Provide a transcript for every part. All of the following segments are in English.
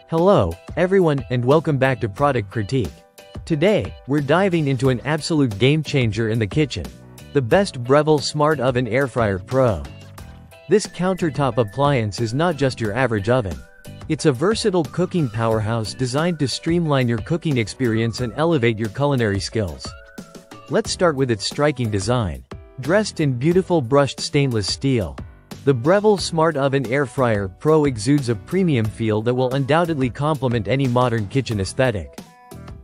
Hello, everyone, and welcome back to Product Critique. Today, we're diving into an absolute game-changer in the kitchen. The best Breville Smart Oven Air Fryer Pro. This countertop appliance is not just your average oven. It's a versatile cooking powerhouse designed to streamline your cooking experience and elevate your culinary skills. Let's start with its striking design. Dressed in beautiful brushed stainless steel, the Breville Smart Oven Air Fryer Pro exudes a premium feel that will undoubtedly complement any modern kitchen aesthetic.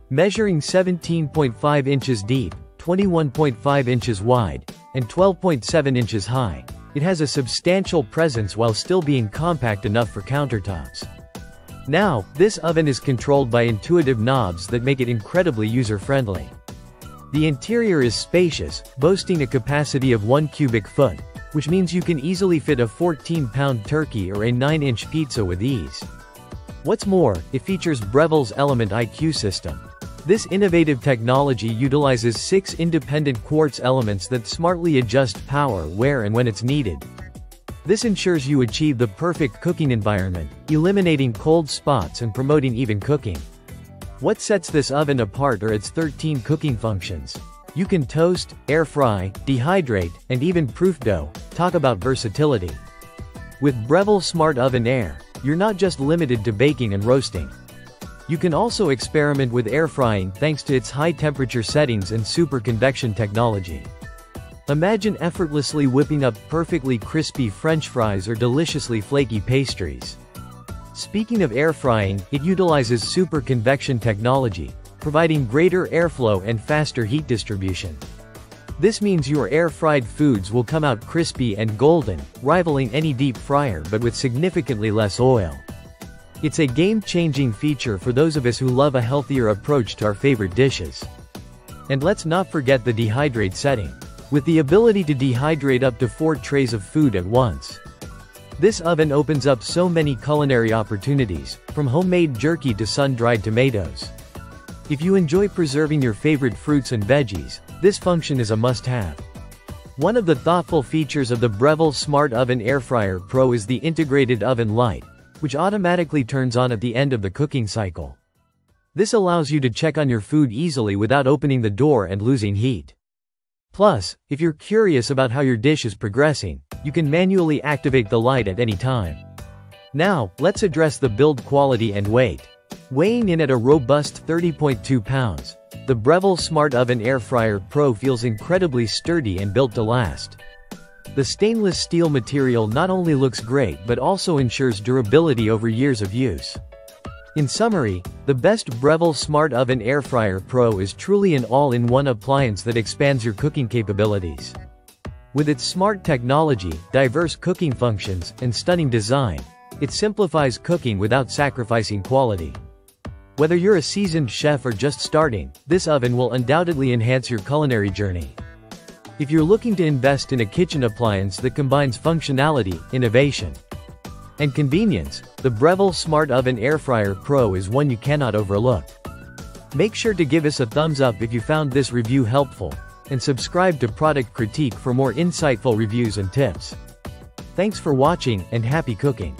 Measuring 17.5 inches deep, 21.5 inches wide, and 12.7 inches high, it has a substantial presence while still being compact enough for countertops. Now, this oven is controlled by intuitive knobs that make it incredibly user-friendly. The interior is spacious, boasting a capacity of 1 cubic foot, which means you can easily fit a 14-pound turkey or a 9-inch pizza with ease. What's more, it features Breville's Element IQ system. This innovative technology utilizes 6 independent quartz elements that smartly adjust power where and when it's needed. This ensures you achieve the perfect cooking environment, eliminating cold spots and promoting even cooking. What sets this oven apart are its 13 cooking functions. You can toast, air fry, dehydrate, and even proof dough. Talk about versatility. With Breville Smart Oven Air, you're not just limited to baking and roasting. You can also experiment with air frying thanks to its high temperature settings and super convection technology. Imagine effortlessly whipping up perfectly crispy French fries or deliciously flaky pastries. Speaking of air frying, it utilizes super convection technology, providing greater airflow and faster heat distribution. This means your air-fried foods will come out crispy and golden, rivaling any deep fryer but with significantly less oil. It's a game-changing feature for those of us who love a healthier approach to our favorite dishes. And let's not forget the dehydrate setting, with the ability to dehydrate up to 4 trays of food at once. This oven opens up so many culinary opportunities, from homemade jerky to sun-dried tomatoes. If you enjoy preserving your favorite fruits and veggies, this function is a must-have. One of the thoughtful features of the Breville Smart Oven Air Fryer Pro is the integrated oven light, which automatically turns on at the end of the cooking cycle. This allows you to check on your food easily without opening the door and losing heat. Plus, if you're curious about how your dish is progressing, you can manually activate the light at any time. Now, let's address the build quality and weight. Weighing in at a robust 30.2 pounds, the Breville Smart Oven Air Fryer Pro feels incredibly sturdy and built to last. The stainless steel material not only looks great but also ensures durability over years of use. In summary, the best Breville Smart Oven Air Fryer Pro is truly an all-in-one appliance that expands your cooking capabilities. With its smart technology, diverse cooking functions, and stunning design, it simplifies cooking without sacrificing quality. Whether you're a seasoned chef or just starting, this oven will undoubtedly enhance your culinary journey. If you're looking to invest in a kitchen appliance that combines functionality, innovation, and convenience, the Breville Smart Oven Air Fryer Pro is one you cannot overlook. Make sure to give us a thumbs up if you found this review helpful, and subscribe to Product Critique for more insightful reviews and tips. Thanks for watching, and happy cooking!